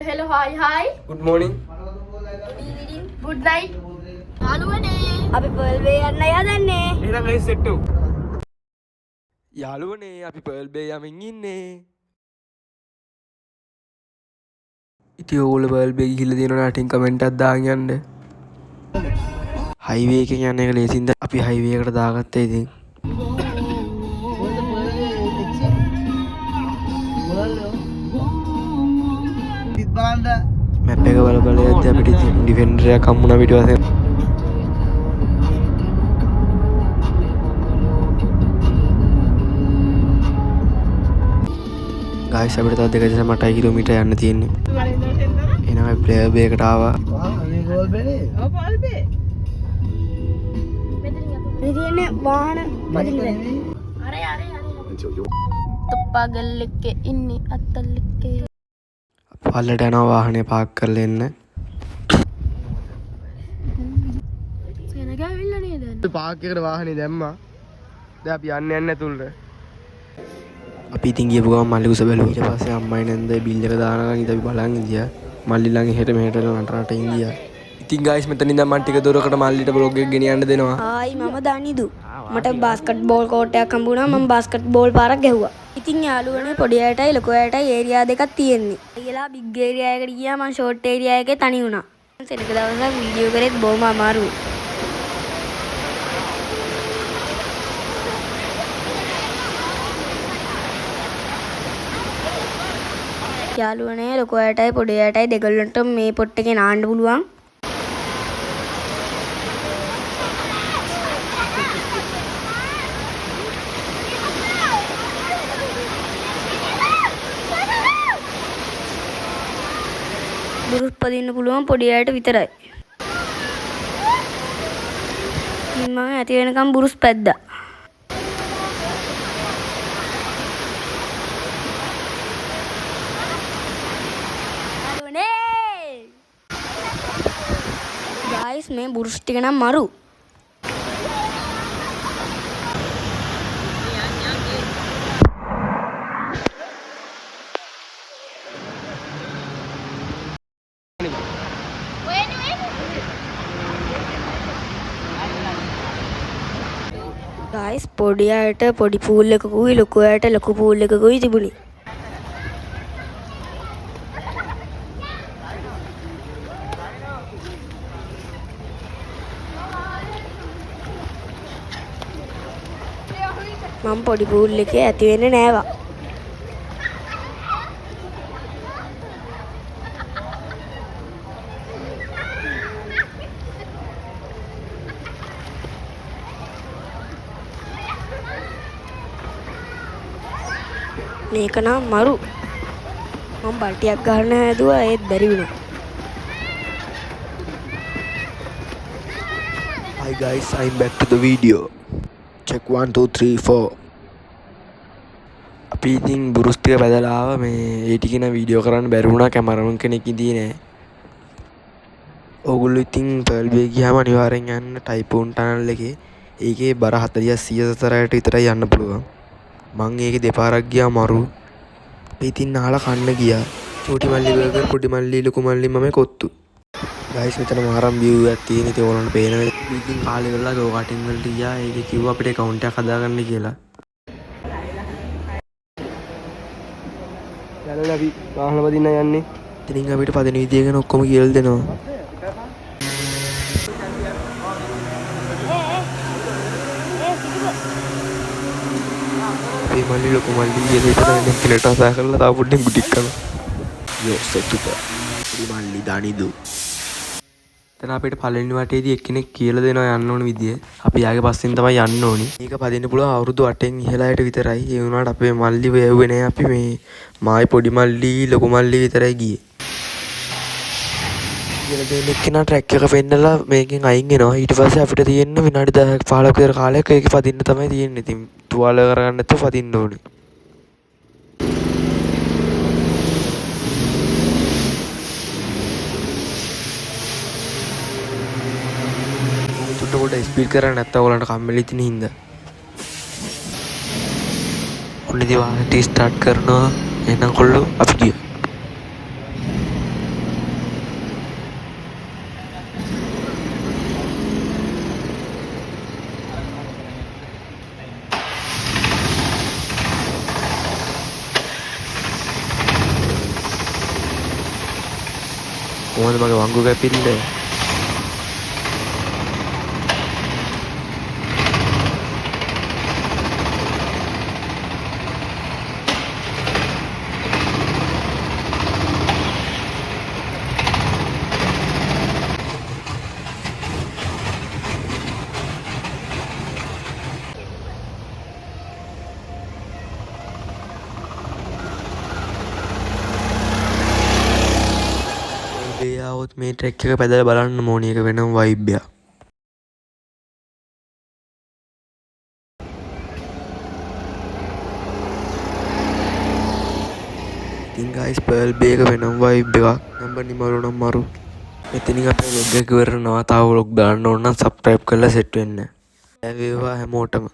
Hello, hi. Good morning. Good evening. Good night. යාළුවනේ අපි pearl වේ යන්න යදන්නේ. එහෙනම් අයි සෙට් උ. යාළුවනේ අපි පර්ල් බේ යමින් ඉන්නේ. ඉතින් ඕගොල්ලෝ පර්ල් බේ ගිහිල්ලා තියෙනවා නම් කමෙන්ට් එකක් දාගෙන යන්න. හයිවේ එකෙන් යන එක ලේසියිද? අපි හයිවේ එකට දාගත්තා ඉතින්. මැප් එක බල බල යද්දී අපිට ඉතින් ඩිෆෙන්ඩර් එකක් හම්බුණා පිටිපස්සෙන්. ගායිස් අපිට තව 2.8 කිලෝමීටර් යන්න තියෙන්නේ. එහෙනම් අපි ප්ලේයර් බේ එකට ආවා. ගෝල් බේනේ. ඔව් ගෝල් බේ. මෙතන වාහන පදින්න. අරේ. තප්පාගල් එක්ක ඉන්නේ අත්තල් එක්ක. පල්ලට යනවා වාහනේ පාක් කරලා එන්න. සෙනග ඇවිල්ලා නේද? අපි පාක් එකට වාහනේ දැම්මා. දැන් අපි යන්නේ ඇතුළට. අපි ඉතින් ගියපු ගමන් මල්ලි කුස බැලුවා. ඊට පස්සේ අම්මයි නැන්දයි බිල් එක දානවා ඉතින් අපි බලන් ඉඳියා. මල්ලි ළඟ එහෙට මෙහෙට නටරට ඉඳියා. ඉතින් ගායිස් මෙතන ඉඳන් මම ටික දුරකට මල්ලිට බ්ලොග් එක ගෙනියන්න දෙනවා. ආයි මම දනිදු. මට බාස්කට් බෝල් කෝට් එකක් හම්බුණා. මම බාස්කට් බෝල් පාරක් ගැහුවා. ඉතින් යාළුවනේ පොඩි අයටයි ලොකු අයටයි ඒරියා දෙකක් තියෙන්නේ. ඊලා බිග් ඒරියා එකට ගියා මම ෂෝට් ඒරියා එකේ තනි වුණා. සෙනග දවසක් වීඩියෝ කරේත් බොහොම අමාරුයි. යාළුවනේ ලොකු අයටයි පොඩි අයටයි දෙගොල්ලන්ට මේ පොට් එකේ නාන්න පුළුවන්. බුරුස් පදින්න පුළුවන් පොඩි අයට විතරයි. මම ඇති වෙනකම් බුරුස් පැද්දා. ගායිස් මේ බුරුස් ටික නම් මරු. ගායිස් පොඩි අයට පොඩි පූල් එකකුයි ලොකු අයට ලොකු පූල් එකකුයි තිබුණේ. මම පොඩි පූල් එකේ ඇති වෙන්නේ නෑවා. මේක නම් මරු. මම බල්ටියක් ගන්න හැදුවා ඒත් බැරි වුණා. Hi guys, I'm back to the video. Check 1 2 3 4. අපි ඉතින් බුරුස් ටික බදලා ආවා. මේ ඒ ටික න වීඩියෝ කරන්න බැරි වුණා කැමරාමන් කෙනෙක් ඉඳී නෑ. ඕගොල්ලෝ ඉතින් පර්ල් බේ ගියාම අනිවාර්යෙන් යන්න ටයිපෝන් ටනල් එකේ. ඒකේ බර 40 100 විතරයි යන්න පුළුවන්. මං ඒකේ දෙපාරක් ගියා මරු. අපි ඉතින් නාලා කන්න ගියා. චෝටි මල්ලි බර්ගර්, පොඩි මල්ලි, ලොකු මල්ලි මම කොත්තු. ගයිස් මෙතන මාරම් view එකක් තියෙන. ඉතින් ඕගොල්ලන්ට පේනවා. ඉතින් කාලේ කරලා ගෝ කටින් වලට ගියා. ඒකේ කිව්වා අපිට account එකක් හදාගන්න කියලා. යාළුවනේ අපි වාහන පදින්න යන්නේ. ඉතින් අපිට පදින විදිය ගැන ඔක්කොම කියලා දෙනවා. මේ මල්ලි ලොකු මල්ලි කියන විතර නෙක්කලට අසා කරලා තාම පොඩ්ඩක් ගුටික් කරනවා. යෝ සතුට. මේ මල්ලි දනිදු. එතන අපිට පළවෙනි වටේදී එක්කෙනෙක් කියලා දෙනවා යන්න ඕන විදිය. අපි යාගේ පස්සෙන් තමයි යන්න ඕනි. මේක පදින්න පුළුවන් අවුරුදු 8න් ඉහළට විතරයි. ඒ වුණාට අපේ මල්ලි වෙව්වේ නෑ. අපි මේ මායි පොඩි මල්ලි ලොකු මල්ලි විතරයි ගියේ. කියලා දෙන එක්කෙනා ට්‍රැක් එක පෙන්නලා මේකෙන් අයින් වෙනවා. ඊට පස්සේ අපිට තියෙන විනාඩි 10ක් 15ක් විතර කාලයක් ඒක පදින්න තමයි තියෙන්නේ. ඉතින් තුවාල කරගන්න නැතුව පදින්න ඕනේ. පොඩ ස්පීඩ් කරන්නේ නැත්නම් ඔයාලන්ට කම්මැලි තියෙන හින්දා. ඔන්න ඉතින් වාහනේ ස්ටාර්ට් කරනවා. එහෙනම් කොල්ලෝ අපි ගියා. කොහොමද මගේ වංගු කැපිල්ල? ආවොත් මේ ට්‍රෙක් එක පැදලා බලන්න ඕනේ. එක වෙනම වයිබ් එකක්. ඉතින් ගයිස් පර්ල් බේ එක වෙනම වයිබ් එකක්. නම්බර් නිමරු නම් මරු. මෙතනින් අපේ vlog එක ඉවර වෙනවා. තව vlog දාන්න ඕන නම් subscribe කරලා set වෙන්න. ඒ වේවා හැමෝටම.